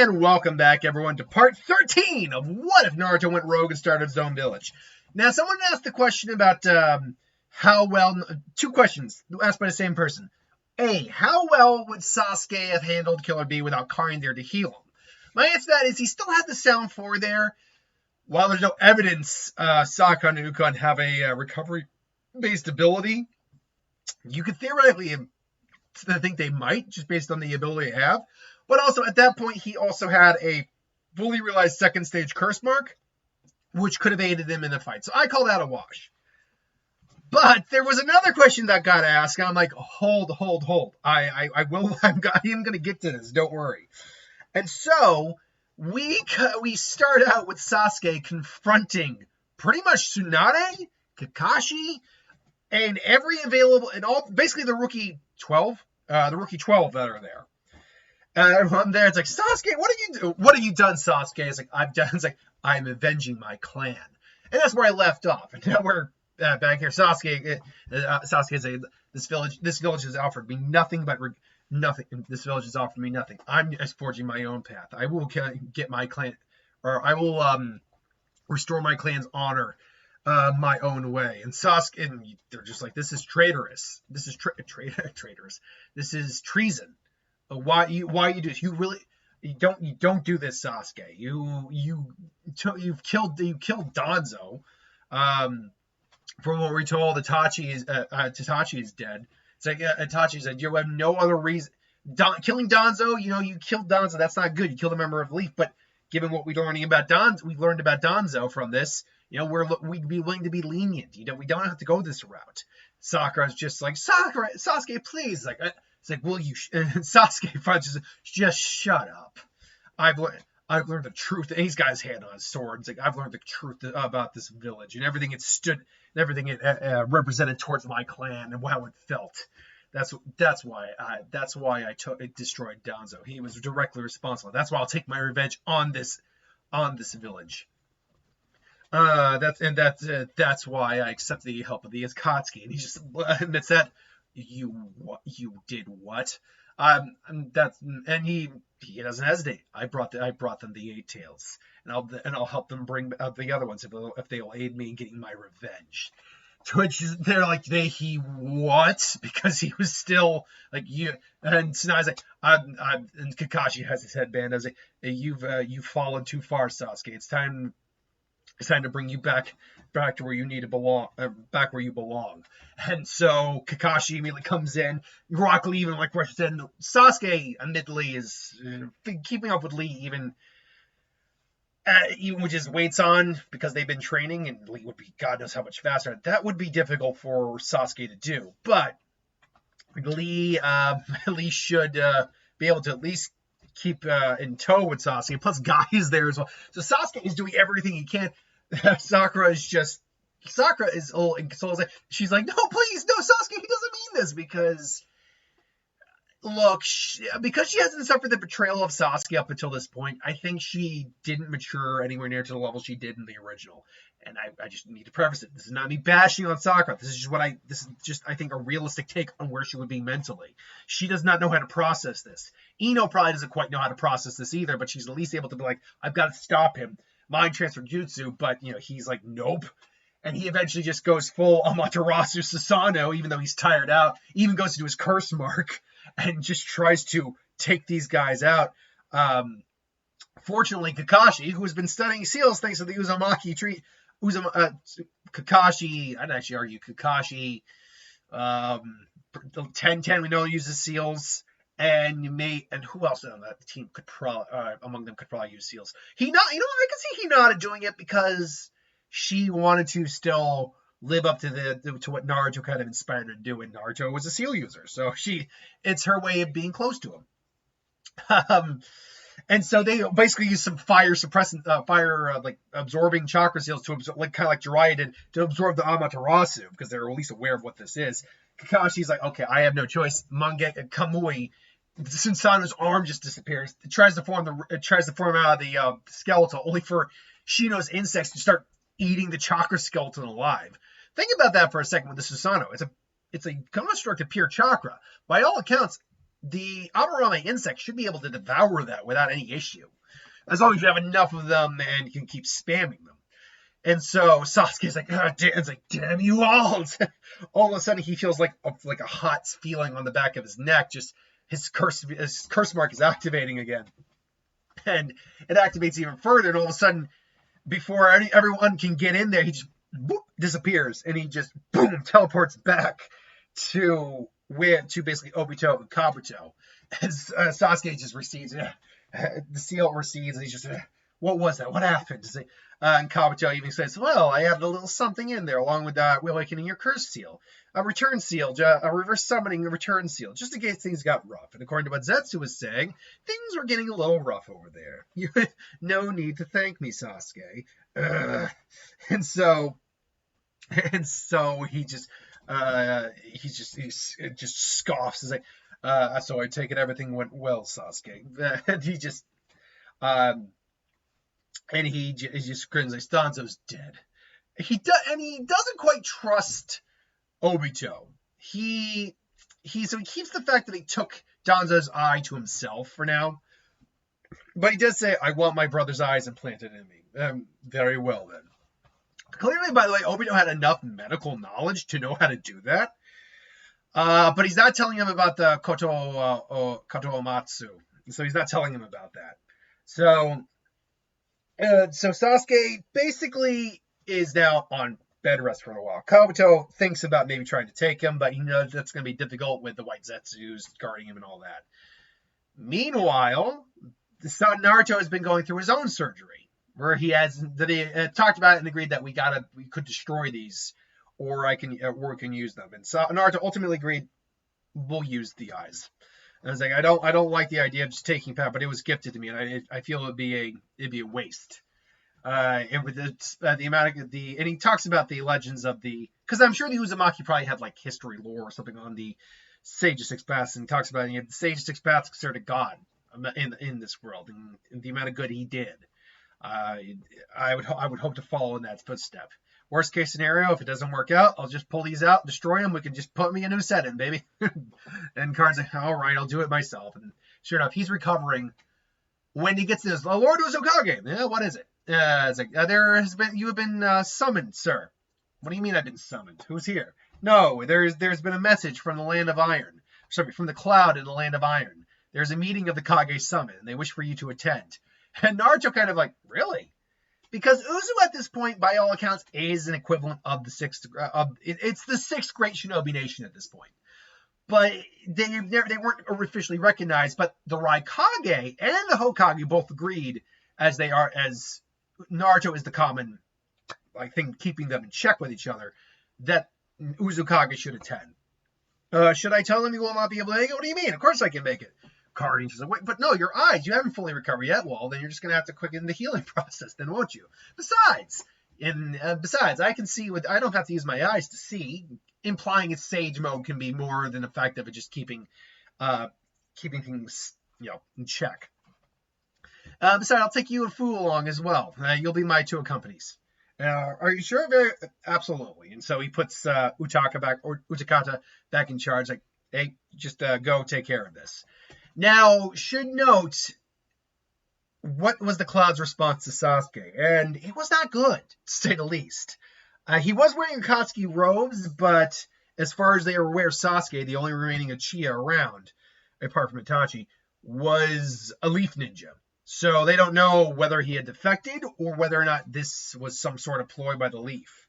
And welcome back, everyone, to part 13 of What If Naruto Went Rogue and Started His Own Village. Now, someone asked the question about how well... Two questions asked by the same person. A, how well would Sasuke have handled Killer B without Karin there to heal him? My answer to that is he still had the Sound 4 there. While there's no evidence Sakon and Ukon have a recovery-based ability, you could theoretically think they might, just based on the ability they have. But also, at that point, he also had a fully realized second stage curse mark, which could have aided him in the fight. So I call that a wash. But there was another question that got asked, and I'm like, hold. I am going to get to this, don't worry. And so, we start out with Sasuke confronting pretty much Tsunade, Kakashi, and every available, and all, basically the rookie 12 that are there. I'm there. It's like, Sasuke, what have you done, Sasuke? It's like, I'm avenging my clan, and that's where I left off. And now we're back here. Sasuke saying, this village has offered me nothing but nothing. This village has offered me nothing. I'm forging my own path. I will get my clan, or I will restore my clan's honor my own way. And Sasuke, and they're just like, this is traitorous. This is traitorous. This is treason. Why you do this? You don't do this, Sasuke. You've killed Danzo. From what we're told, Itachi is dead. It's like Itachi said, you have no other reason. Killing Danzo, you killed Danzo. That's not good. You killed a member of Leaf. But given what we learned about Danzo from this, we'd be willing to be lenient. We don't have to go this route. Sakura's just like, Sasuke, please. It's like, will you? Sasuke just shut up. I've learned the truth. And he's got his hand on his sword. It's like, I've learned the truth about this village and everything it represented towards my clan and how it felt. That's why I destroyed Danzo. He was directly responsible. That's why I'll take my revenge on this village. That's why I accept the help of the Akatsuki. And he just admits that. You did what? And he doesn't hesitate. I brought them the Eight Tails, and I'll help them bring the other ones if they'll aid me in getting my revenge. To which they're like, what? Because he was still like, you. And Tsunade's like, and Kakashi has his headband. I was like, you've fallen too far, Sasuke. It's time to bring you back to where you need to belong, back where you belong. And so Kakashi immediately comes in. Rock Lee, even like Rush said, Sasuke admittedly is keeping up with Lee even with his weights on, because they've been training, and Lee would be God knows how much faster. That would be difficult for Sasuke to do. But Lee should be able to at least keep in tow with Sasuke. Plus, Guy is there as well. So Sasuke is doing everything he can. Sakura is a little inconsolable. She's like, no, please, no, Sasuke, he doesn't mean this, because because she hasn't suffered the betrayal of Sasuke up until this point. I think she didn't mature anywhere near to the level she did in the original. And I just need to preface it. This is not me bashing on Sakura. This is just I think a realistic take on where she would be mentally. She does not know how to process this. Ino probably doesn't quite know how to process this either, but she's at least able to be like, I've got to stop him. Mind transfer jutsu, but he's like, nope. And he eventually just goes full Amaterasu Sasano, even though he's tired out, even goes to do his curse mark and just tries to take these guys out. Fortunately, Kakashi, who has been studying seals thanks to the Uzumaki tree, Kakashi, I'd actually argue Kakashi, the 10-10 we know uses seals. And who else on that team could among them could probably use seals? I could see Hinata doing it because she wanted to still live up to what Naruto kind of inspired her to do, and Naruto was a seal user, so it's her way of being close to him. And so they basically use some fire absorbing chakra seals to absorb, kind of like Jiraiya did, to absorb the Amaterasu, because they're at least aware of what this is. Kakashi's like, okay, I have no choice. Kamui, Susanoo's arm just disappears. It tries to form out of the skeletal, only for Shino's insects to start eating the chakra skeleton alive. Think about that for a second with the Susanoo. It's a construct of pure chakra. By all accounts, the Aburame insect should be able to devour that without any issue, as long as you have enough of them and can keep spamming them. And so Sasuke's like, oh, it's like, damn you all! All of a sudden, he feels like a hot feeling on the back of his neck. Just his curse mark is activating again, and it activates even further. And all of a sudden, before everyone can get in there, he just disappears, and he just teleports back to basically Obito and Kabuto. As Sasuke just recedes, the seal recedes, and he's just, what was that? What happened? And Kabuto even says, well, I have a little something in there, along with awakening your curse seal, a return seal, a reverse summoning a return seal, just in case things got rough. And according to what Zetsu was saying, things were getting a little rough over there. No need to thank me, Sasuke. And so he just scoffs. He's like, so I take it everything went well, Sasuke. And he just grins like, Danzo's dead. He doesn't quite trust Obito. He keeps the fact that he took Danzo's eye to himself for now. But he does say, I want my brother's eyes implanted in me. Very well, then. Clearly, by the way, Obito had enough medical knowledge to know how to do that. But he's not telling him about the Koto Omatsu. So he's not telling him about that. So Sasuke basically is now on bed rest for a while. Kabuto thinks about maybe trying to take him, but he knows that's going to be difficult with the White Zetsus guarding him and all that. Meanwhile, Naruto has been going through his own surgery, where he talked about it and agreed that we could destroy these, or we can use them. And so Naruto ultimately agreed, we'll use the eyes. And I was like, I don't like the idea of just taking power, but it was gifted to me, and I feel it'd be a waste. And with the amount of and he talks about the legends of because I'm sure the Uzumaki probably have like history lore or something on the Sage of Six Paths, and he talks about the Sage of Six Paths considered a god in this world, and the amount of good he did. I would hope to follow in that footstep. Worst case scenario, if it doesn't work out, I'll just pull these out, destroy them. We can just put me a new set in, baby. And Karn's like, all right, I'll do it myself. And sure enough, he's recovering. When he gets to this, the Lord Uzumaki. Yeah, what is it? It's like, you have been summoned, sir. What do you mean I've been summoned? Who's here? No, there's been a message from the land of iron. Sorry, from the cloud in the land of iron. There's a meeting of the Kage summit, and they wish for you to attend. And Naruto kind of like, really? Because Uzu at this point, by all accounts, is an equivalent of the sixth. It's the sixth great Shinobi Nation at this point. But they weren't officially recognized. But the Raikage and the Hokage both agreed, as Naruto is the common thing keeping them in check with each other, that Uzumaki should attend. Should I tell him you will not be able to make it? What do you mean? Of course I can make it. Carding says, wait, but no, your eyes, you haven't fully recovered yet. Well, then you're just going to have to quicken the healing process, then, won't you? Besides, I can see I don't have to use my eyes to see. Implying its sage mode can be more than the fact of it just keeping things, in check. Besides, I'll take you and Fu along as well. You'll be my two accompanys. Are you sure? Absolutely. And so he puts Utakata back in charge. Like, hey, just go take care of this. Now, should note, what was the Cloud's response to Sasuke? And it was not good, to say the least. He was wearing Akatsuki robes, but as far as they were aware, Sasuke, the only remaining Uchiha around, apart from Itachi, was a leaf ninja. So they don't know whether he had defected or whether or not this was some sort of ploy by the leaf.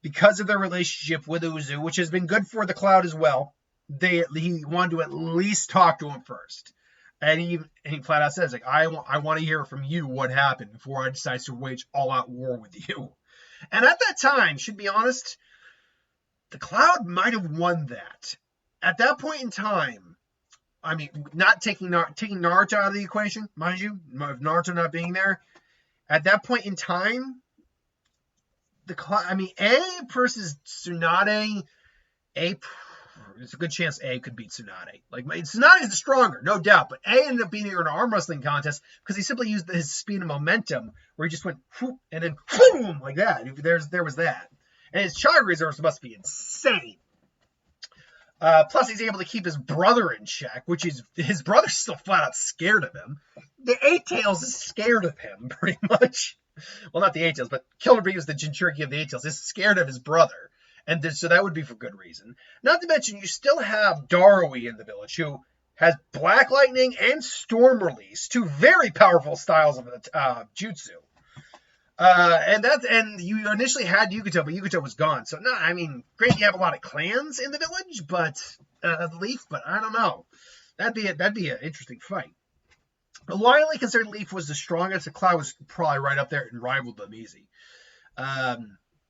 Because of their relationship with Uzu, which has been good for the Cloud as well, he wanted to at least talk to him first. And he flat out says, like, I want to hear from you what happened before I decide to wage all-out war with you. And at that time, should be honest, the Cloud might have won that. At that point in time, I mean, not taking Naruto out of the equation, mind you, Naruto not being there, at that point in time, A versus Tsunade, there's a good chance A could beat Tsunade. Like, Tsunade is the stronger, no doubt, but A ended up beating her in an arm wrestling contest because he simply used his speed and momentum, where he just went whoop, and then boom, like that. There was that. And his chakra reserves must be insane. Plus, he's able to keep his brother in check, which is his brother's still flat out scared of him. The Eight Tails is scared of him, pretty much. Well, not the Eight Tails, but Killer Bees, the Jinchuriki of the Eight Tails, is scared of his brother. And so that would be for good reason. Not to mention, you still have Darui in the village, who has Black Lightning and Storm Release, two very powerful styles of jutsu. And you initially had Yukato, but Yukato was gone. So, no, I mean, great, you have a lot of clans in the village, but Leaf, but I don't know. That'd be an interesting fight. Widely considered Leaf was the strongest. The Cloud was probably right up there and rivaled them easy.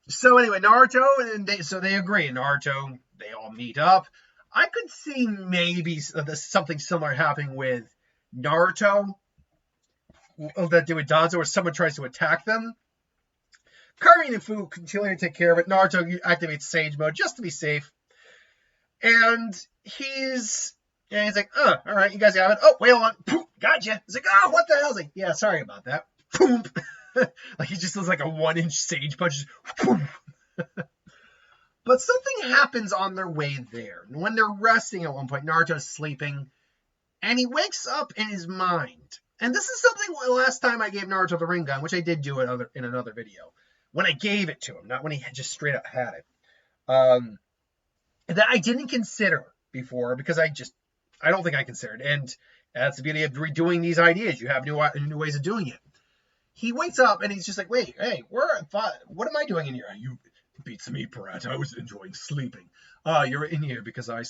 So anyway, Naruto, and they agree. Naruto, they all meet up. I could see maybe something similar happening with Naruto that do with Danzo, where someone tries to attack them. Karin and Fu continue to take care of it. Naruto activates Sage Mode just to be safe. And he's like, all right, you guys have it. Oh, wait, hold on. Poof, gotcha. He's like, oh, what the hell? He's like, yeah, sorry about that. Boom. Like, he just does like a 1-inch Sage punch. But something happens on their way there. When they're resting at one point, Naruto's sleeping, and he wakes up in his mind. And this is something last time I gave Naruto the Rinnegan, which I did do in another video, when I gave it to him, not when he just straight up had it. That I didn't consider before, because I don't think I considered. And that's the beauty of redoing these ideas. You have new ways of doing it. He wakes up and he's just like, wait, hey, what am I doing in here? You beats me, Prat. I was enjoying sleeping. You're in here because I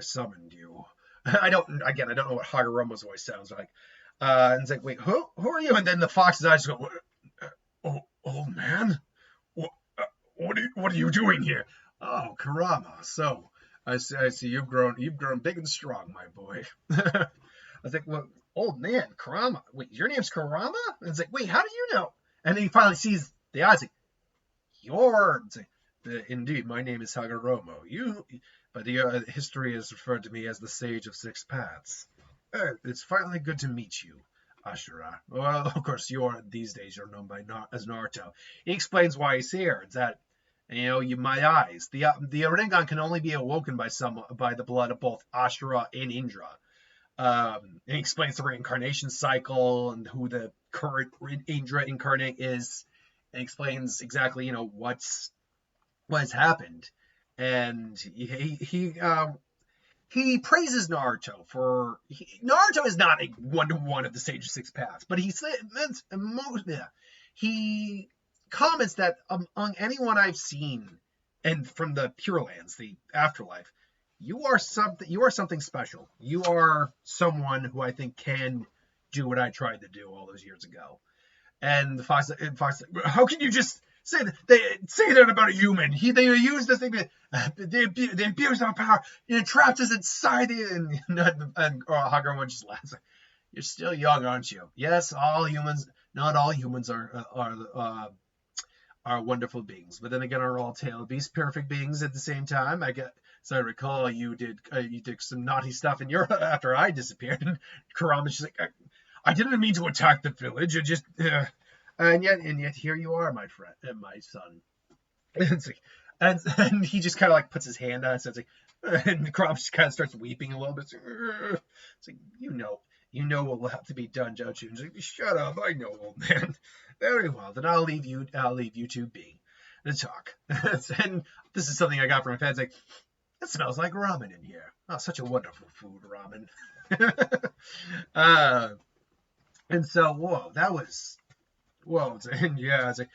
summoned you. I don't know what Hagoromo's voice sounds like. And it's like, wait, who are you? And then the fox's eyes go, old man? What are you doing here? Oh, Kurama. So, I see you've grown big and strong, my boy. I was like, well, old man, Kurama. Wait, your name's Kurama? And it's like, wait, how do you know? And then he finally sees the eyes, like, indeed, my name is Hagoromo. But the history has referred to me as the Sage of Six Paths. It's finally good to meet you, Ashura. Well, of course, these days you're known as Naruto. He explains why he's here. It's that, my eyes. The Rinnegan can only be awoken by the blood of both Ashura and Indra. And he explains the reincarnation cycle and who the current Indra incarnate is. And explains exactly, what has happened. And he praises Naruto Naruto is not a one-to-one of the Sage of Six Paths, but he comments that among anyone I've seen, and from the Pure Lands, the afterlife, you are something special. You are someone who I think can do what I tried to do all those years ago. And the fox, how can you just say that about a human? They use this thing, they abuse our power, it trapped us inside it, and Hagoromo just laughs. You're still young, aren't you? Yes, not all humans are wonderful beings, but then again, are all tail beast perfect beings at the same time. So I recall you did some naughty stuff after I disappeared, and Kurama's just like, I didn't mean to attack the village. I just, and yet here you are, my friend, and my son. And he just kind of like puts his hand on it, so it's like, and Kurama just kind of starts weeping a little bit. It's like, you know what will have to be done, don't you? And he's like, shut up, I know, old man. Very well, then I'll leave you two be to talk. And this is something I got from my fans. Like, it smells like ramen in here. Oh, such a wonderful food, ramen. And so, and yeah, it's like,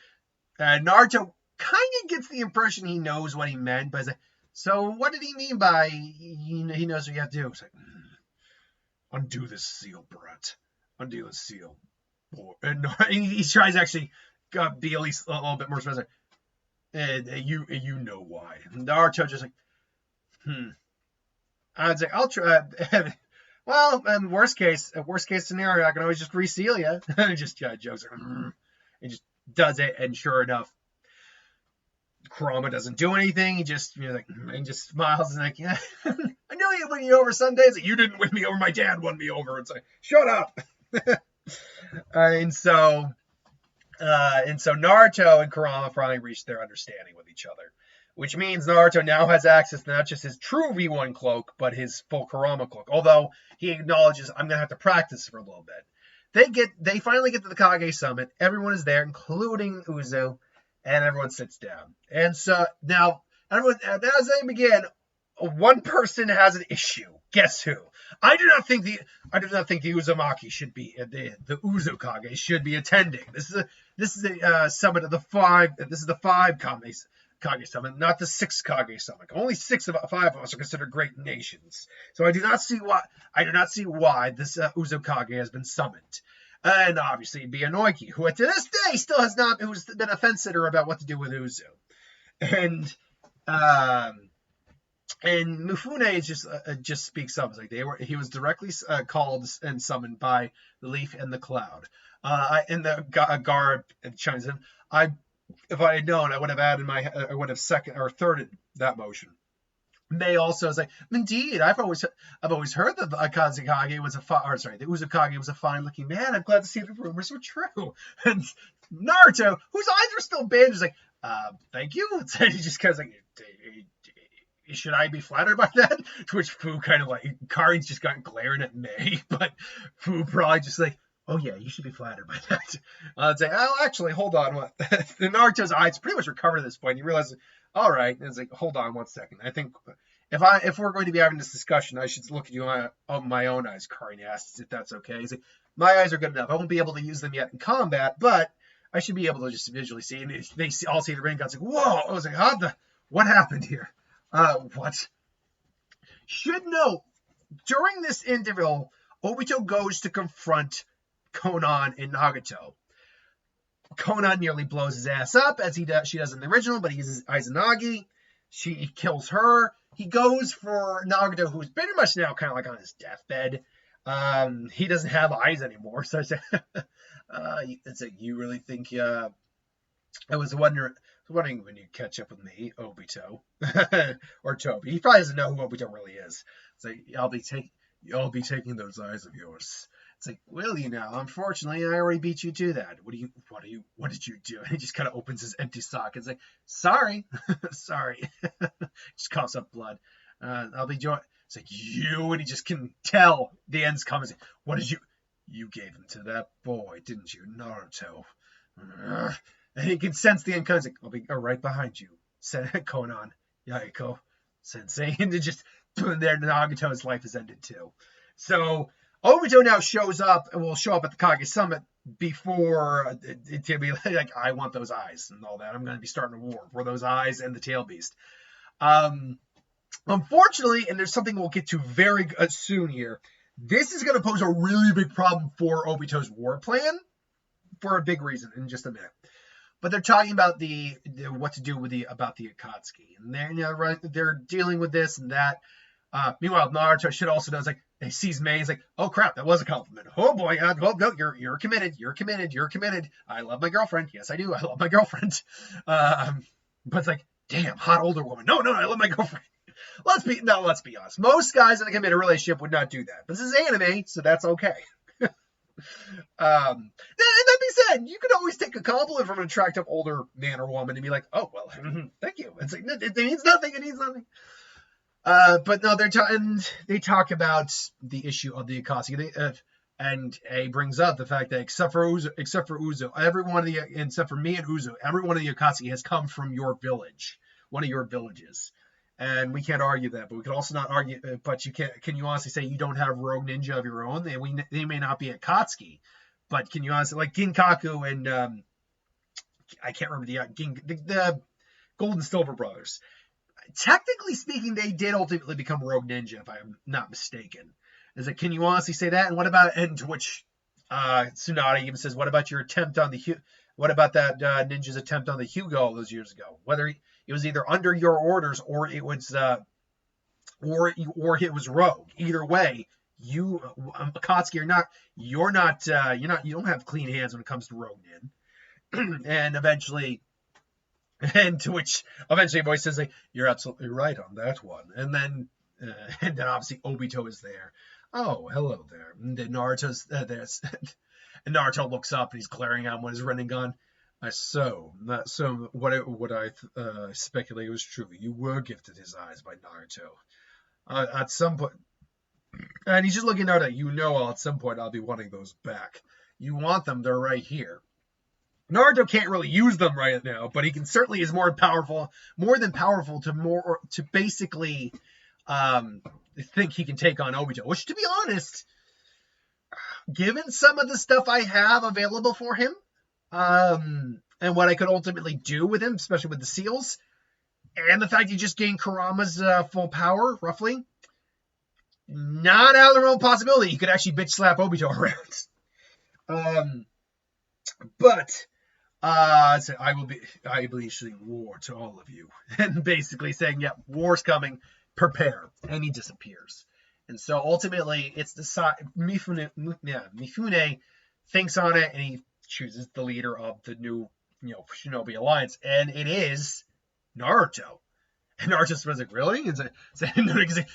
Naruto kind of gets the impression he knows what he meant, but it's like, so what did he mean by he knows what you have to do? It's like, undo this seal, Brett. Undo the seal. And he tries to actually be at least a little bit more specific. And you know why. And Naruto just like, I was like, I'll try. Well, in worst case scenario, I can always just reseal you. And just jokes, and just does it. And sure enough, Kurama doesn't do anything. He just and just smiles and like, yeah, I knew you'd win me over some days. Like, you didn't win me over. My dad won me over. It's like, shut up. And so Naruto and Kurama finally reached their understanding with each other. which means Naruto now has access to not just his true V1 cloak, but his full Kurama cloak. Although he acknowledges, I'm gonna have to practice for a little bit. They finally get to the Kage summit. Everyone is there, including Uzo, and everyone sits down. And so now, everyone, as they begin, one person has an issue. Guess who? I do not think the Uzumaki should be the Uzo Kage should be attending. This is a summit of the five. This is the five Kage summit, not the six Kage summit. Only six of five of us are considered great nations. So I do not see why this Uzo Kage has been summoned. And obviously it'd be Inoki, who to this day still has not, who's been a fence sitter about what to do with Uzo. And Mifune just speaks up. It's like he was directly called and summoned by the Leaf and the Cloud. And the Garb chimes in. If I had known, I would have second or thirded that motion. May also say, indeed, I've always heard that the Kazekage was the Uzukage was a fine-looking man. I'm glad to see the rumors were true. And Naruto, whose eyes are still bandaged, is like, thank you. And he just kind of like, should I be flattered by that? To which Fu kind of like, Karin's just got glaring at May, but Fu probably just like, oh yeah, you should be flattered by that. I'd say, oh, actually, hold on. What? The Naruto's eyes pretty much recovered at this point. He realizes, all right. And it's like, hold on 1 second. I think if we're going to be having this discussion, I should look at you on my own eyes. Karin asks if that's okay. He's like, my eyes are good enough. I won't be able to use them yet in combat, but I should be able to just visually see. And they all see the ring guns. Like, whoa! I was like, what happened here? What? Should note, during this interval, Obito goes to confront Konan and Nagato. Konan nearly blows his ass up, as she does in the original, but he uses Izanagi. He kills her. He goes for Nagato, who's pretty much now kind of like on his deathbed. He doesn't have eyes anymore, so it's like, you really think, I was wondering when you catch up with me, Obito, or Toby. He probably doesn't know who Obito really is. It's like, I'll be taking those eyes of yours. It's like, will you now? Unfortunately, I already beat you to that. What did you do? And he just kind of opens his empty sock. It's like, sorry. Just coughs up blood. I'll be joined. It's like, you, and he just can tell the end's coming. Like, what did you gave him to that boy, didn't you, Naruto? And he can sense the end coming. Like, I'll be right behind you, said Konan, Yaiko, sensei. And just there, Nagato's life is ended too. So Obito now shows up and will show up at the Kage Summit before to be like, I want those eyes and all that. I'm going to be starting a war for those eyes and the tail beast. Unfortunately, and there's something we'll get to very soon here, this is going to pose a really big problem for Obito's war plan for a big reason in just a minute. But they're talking about the what to do with about the Akatsuki, and they're dealing with this and that. Meanwhile, Naruto should also know, like, he sees May, he's like, oh crap, that was a compliment. Oh boy, no, you're committed. I love my girlfriend. Yes, I do. I love my girlfriend. But it's like, damn, hot older woman. No, I love my girlfriend. Let's be honest. Most guys in a committed relationship would not do that. This is anime, so that's okay. And that being said, you could always take a compliment from an attractive older man or woman and be like, oh, well, thank you. It's like, it means nothing. But no, they talk about the issue of the Akatsuki, and A brings up the fact that except for Uzo, every one of the, except for me and Uzo, every one of the Akatsuki has come from your village, one of your villages. And we can't argue that, but we can also not argue. But can you honestly say you don't have rogue ninja of your own? They may not be Akatsuki, but can you honestly, like Ginkaku and I can't remember the Gold and Silver brothers. Technically speaking, they did ultimately become rogue ninja, if I'm not mistaken. Is it? Can you honestly say that? And what about, and to which Tsunade even says, what about your attempt on what about that ninja's attempt on the Hugo all those years ago? Whether it was either under your orders or it was or it was rogue. Either way, you Akatsuki or not, you don't have clean hands when it comes to rogue nin. And to which eventually a voice says, like, you're absolutely right on that one. And then obviously Obito is there. Oh, hello there. And then Naruto's there. And Naruto looks up and he's glaring at him with his running gun. So what I speculate was true. You were gifted his eyes by Naruto. At some point, and he's just looking out at you. At some point I'll be wanting those back. You want them? They're right here. Naruto can't really use them right now, but he can certainly is more than powerful to basically think he can take on Obito. Which, to be honest, given some of the stuff I have available for him, and what I could ultimately do with him, especially with the seals, and the fact he just gained Kurama's full power, roughly, not out of the realm of possibility he could actually bitch slap Obito around. But so I will issuing war to all of you, and basically saying, yeah, war's coming, prepare, and he disappears. And so ultimately, it's Mifune thinks on it, and he chooses the leader of the new, Shinobi Alliance, and it is Naruto. And Naruto's like, really? He's like,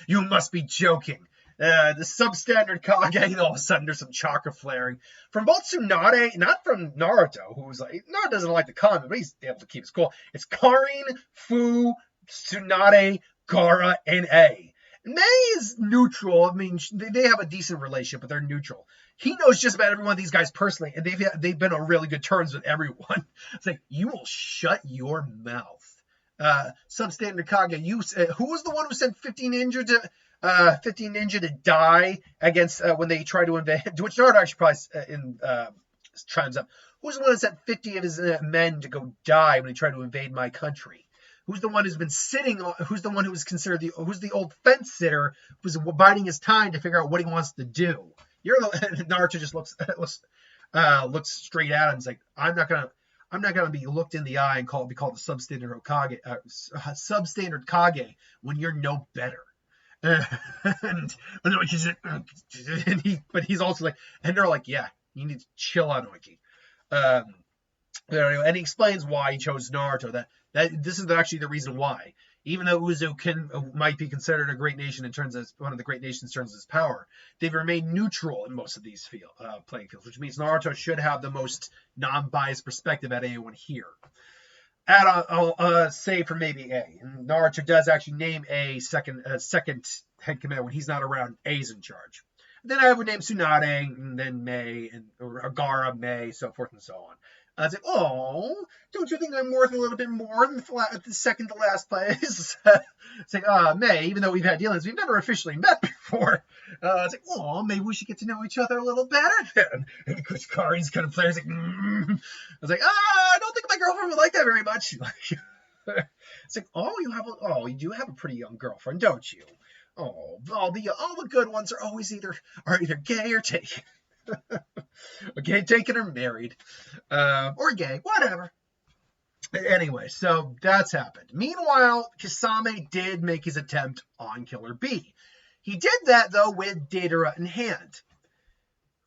you must be joking. The substandard Kage, and all of a sudden there's some chakra flaring from both Tsunade, not from Naruto, who's like, Naruto doesn't like the comment, but he's able to keep his cool. It's Karin, Fu, Tsunade, Gaara, and A. May is neutral. I mean, they have a decent relationship, but they're neutral. He knows just about every one of these guys personally, and they've been on really good terms with everyone. It's like, you will shut your mouth. Substandard Kage, who was the one who sent 15 Ninja to die against when they tried to invade? Which Naruto actually probably chimes up. Who's the one that sent 50 of his men to go die when he tried to invade my country? Who's the one who's been sitting? Who's the one who was considered who's the old fence sitter who's biding his time to figure out what he wants to do? Naruto just looks straight at him. He's like, I'm not gonna be looked in the eye and be called the substandard Kage when you're no better. But he's also like, and they're like, yeah, you need to chill out, Oiki. And he explains why he chose Naruto. That this is actually the reason why. Even though Uzu might be considered a great nation in terms of one of the great nations in terms of its power, they've remained neutral in most of these playing fields, which means Naruto should have the most non-biased perspective at anyone here. I'll say for maybe A. And Naruto does actually name A second head commander when he's not around. A's in charge. Then I would name Tsunade, and then May, and Gaara, May, so forth and so on. It's like, oh, don't you think I'm worth a little bit more than the second to last place? It's like, May, even though we've had dealings, we've never officially met before. It's like, oh, maybe we should get to know each other a little better then. And Coach Kari's kind of flares like, I was like, I don't think my girlfriend would like that very much. It's like, you do have a pretty young girlfriend, don't you? Oh, all the good ones are always either gay or taken. Okay, taken or married, or gay, whatever. Anyway, so that's happened. Meanwhile, Kisame did make his attempt on Killer Bee. He did that, though, with Deidara in hand.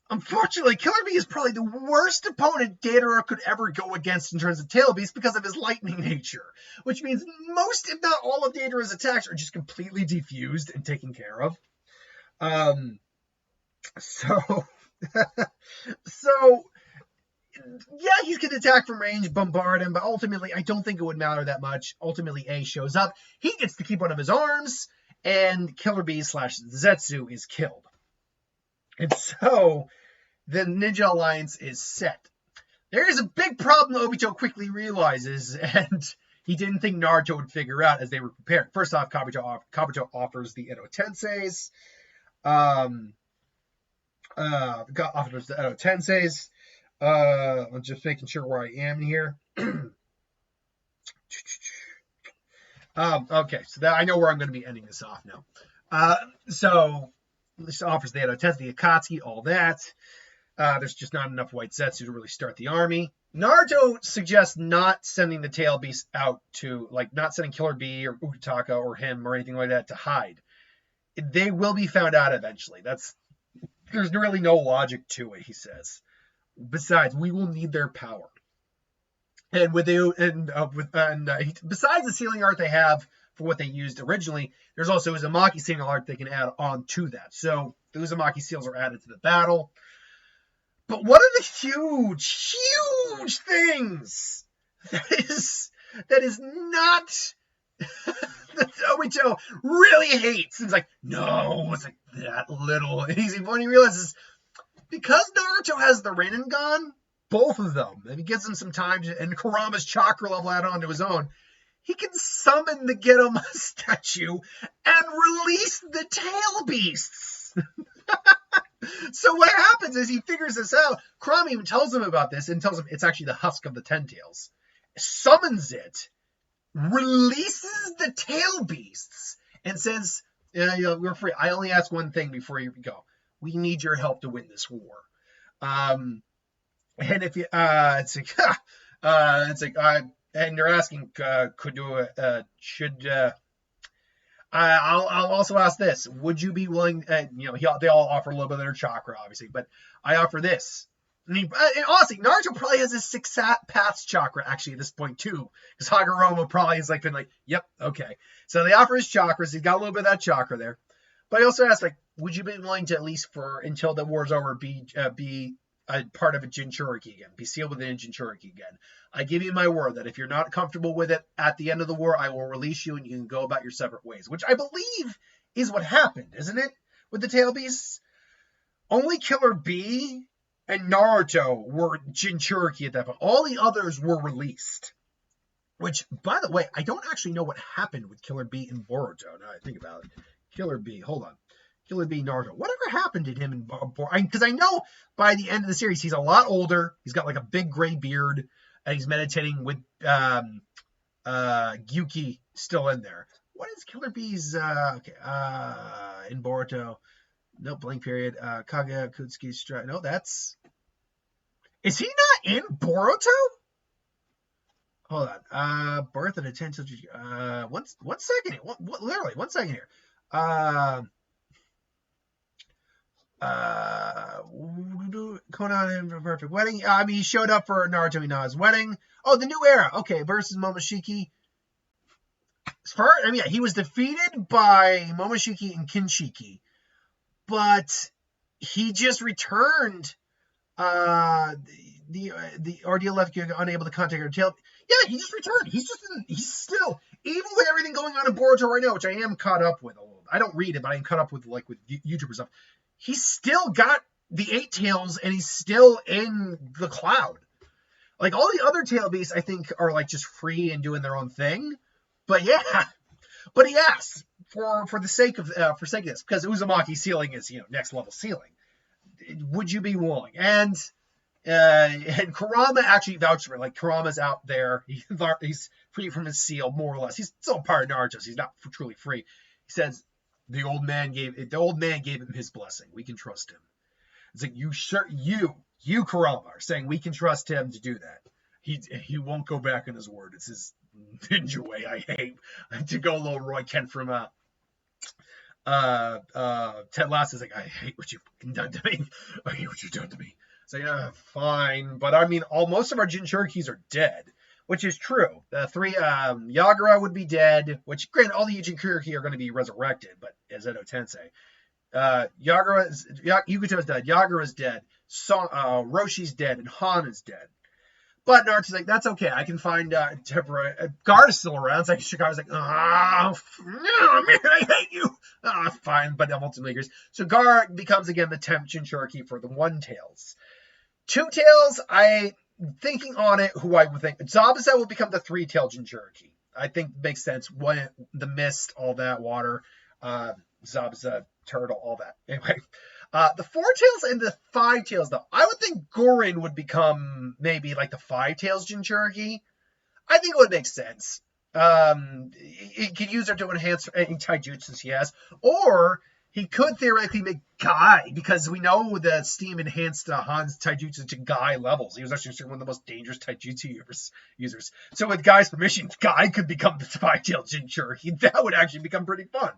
Unfortunately, Killer Bee is probably the worst opponent Deidara could ever go against in terms of Tail Beast because of his lightning nature, which means most, if not all, of Deidara's attacks are just completely defused and taken care of. So, yeah, he could attack from range, bombard him, but ultimately, I don't think it would matter that much. Ultimately, A shows up. He gets to keep one of his arms, and Killer Bee / Zetsu is killed. And so, the Ninja Alliance is set. There is a big problem Obito quickly realizes, and he didn't think Naruto would figure out as they were preparing. First off, Kabuto offers the Edo Tenseis. Offers the Edo Tenseis. I'm just making sure where I am here. Okay, so I know where I'm going to be ending this off now. So this offers the Edo Tensei, the Akatsuki, all that. There's just not enough white Zetsu to really start the army. Naruto suggests not sending the Tail Beast out to, not sending Killer Bee or Ukitaka or him or anything like that to hide. They will be found out eventually. There's really no logic to it, he says. Besides, we will need their power. And besides the sealing art they have for what they used originally, there's also Uzumaki sealing art they can add on to that. So the Uzumaki seals are added to the battle. But one of the huge, huge things that is not that Obito really hates. It's like, no, it's like that little. And when he realizes, because Naruto has the Rinnegan, both of them, and he gives him some time, and Kurama's chakra level add on to his own, he can summon the Getoma statue and release the tail beasts. So what happens is he figures this out. Kurama even tells him about this and tells him it's actually the husk of the Ten Tails. Summons it, releases the tail beasts, and says, we're free. I only ask one thing before you go. We need your help to win this war. And if you, it's like, and you're asking, I'll also ask this: would you be willing? They all offer a little bit of their chakra, obviously, but I offer this. And honestly, Naruto probably has his six paths chakra actually at this point too, because Hagoromo probably has been like, yep, okay. So they offer his chakras. He's got a little bit of that chakra there. But I also asked, would you be willing to at least until the war's over, be a part of a Jinchuriki again, be sealed within a Jinchuriki again? I give you my word that if you're not comfortable with it at the end of the war, I will release you and you can go about your separate ways, which I believe is what happened, isn't it? With the tail beasts, only Killer Bee and Naruto were Jinchuriki at that point. All the others were released. Which, by the way, I don't actually know what happened with Killer Bee and Boruto. Now I think about it. Killer Bee, hold on. Killer Bee, Naruto. Whatever happened to him in Boruto? Because I know by the end of the series, he's a lot older. He's got a big gray beard. And he's meditating with Gyuki still in there. What is Killer Bee's in Boruto? No, blank period. Kage, Kutsuki, Strike. No, that's... Is he not in Boruto? Hold on. Birth and attention. One second here. Literally, 1 second here. Conan in Perfect Wedding. He showed up for Naruto Ina's wedding. Oh, the new era. Okay, versus Momoshiki. He was defeated by Momoshiki and Kinshiki, but he just returned. The ordeal left you unable to contact her tail. Yeah, he just returned. He's still, even with everything going on in Boruto right now, which I am caught up with a little. I don't read it, but I am caught up with with YouTuber stuff. He's still got the 8 tails, and he's still in the cloud. All the other tail beasts, I think, are just free and doing their own thing. But yeah, but he asks for the sake of this, because Uzumaki sealing is next level sealing. Would you be willing? And Kurama actually vouched for it. Kurama's out there. He's free from his seal, more or less. He's still part of Naruto, so he's not truly free. He says the old man gave him his blessing. We can trust him. It's like, you Kurama are saying we can trust him to do that. He won't go back on his word. It's his ninja way. I hate to go a little Roy Kent from Ted Lasso is like, I hate what you've done to me. I hate what you've done to me. It's like, fine. But most of our Jinchurikis are dead, which is true. The 3, Yagura would be dead, which, granted, all the Jinchuriki are going to be resurrected, but as Edo Tensei. Yugito's dead, Yagura's dead, Roshi's dead, and Hana's dead. But Naruto's like, that's okay. I can find temporary. Guard is still around. It's like Shikara's like, man, I hate you. Fine, but ultimately agrees. So Guard becomes again the temp Jinchuriki for the 1 tails. 2 tails, thinking on it, who I would think Zabuza will become the 3 tail Jinchuriki. I think makes sense. When the mist, all that water, Zabuza, turtle, all that. Anyway. The 4 tails and the 5 tails, though. I would think Gorin would become maybe the 5 tails Jinchuriki. I think it would make sense. He could use her to enhance any taijutsus he has. Or he could theoretically make Guy, because we know that Steam enhanced Han's taijutsu to Guy levels. He was actually one of the most dangerous taijutsu users. So with Guy's permission, Guy could become the 5 tails Jinchuriki. That would actually become pretty fun.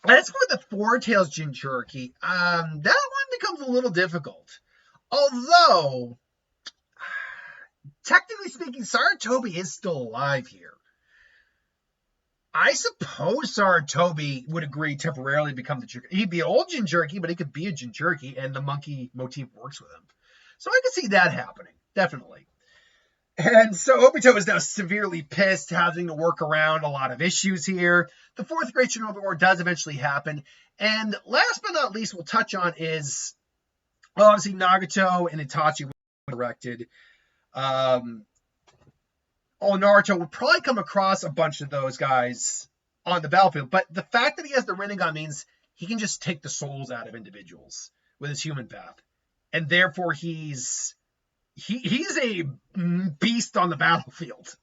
As for the 4 tails Jinchuriki, that one becomes a little difficult. Although, technically speaking, Saratobi is still alive here. I suppose Saratobi would agree temporarily to become the Jinchuriki. He'd be old Jinchuriki, but he could be a Jinchuriki, and the monkey motif works with him. So I could see that happening, definitely. And so Obito is now severely pissed, having to work around a lot of issues here. The fourth Great Shinobi War does eventually happen. And last but not least, we'll touch on is, well, obviously Nagato and Itachi were directed. Naruto would probably come across a bunch of those guys on the battlefield. But the fact that he has the Rinnegan means he can just take the souls out of individuals with his human path. And therefore he's a beast on the battlefield.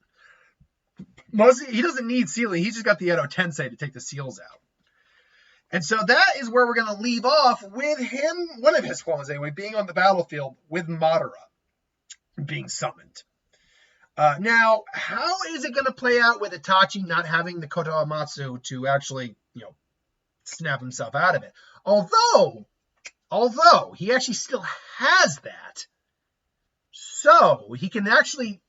He doesn't need sealing. He's just got the Edo Tensei to take the seals out. And so that is where we're going to leave off with him, one of his forms anyway, being on the battlefield with Madara being summoned. Now, how is it going to play out with Itachi not having the Koto Amatsu to actually, snap himself out of it? Although he actually still has that. So he can actually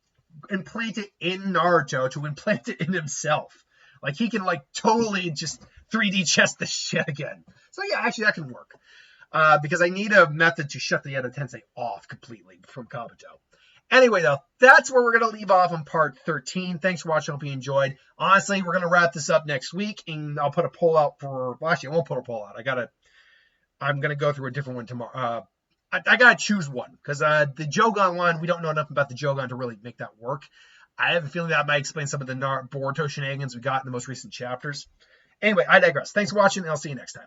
implant it in Naruto to implant it in himself. Like he can totally just 3D chess the shit again. So yeah, actually that can work. Because I need a method to shut the Edo Tensei off completely from Kabuto. Anyway, though, that's where we're going to leave off on part 13. Thanks for watching. Hope you enjoyed. Honestly, we're going to wrap this up next week, and I'll put a poll out for... Well, actually, I won't put a poll out. I'm going to go through a different one tomorrow. I got to choose one, because the Jogan one, we don't know enough about the Jogan to really make that work. I have a feeling that might explain some of the Boruto shenanigans we got in the most recent chapters. Anyway, I digress. Thanks for watching, and I'll see you next time.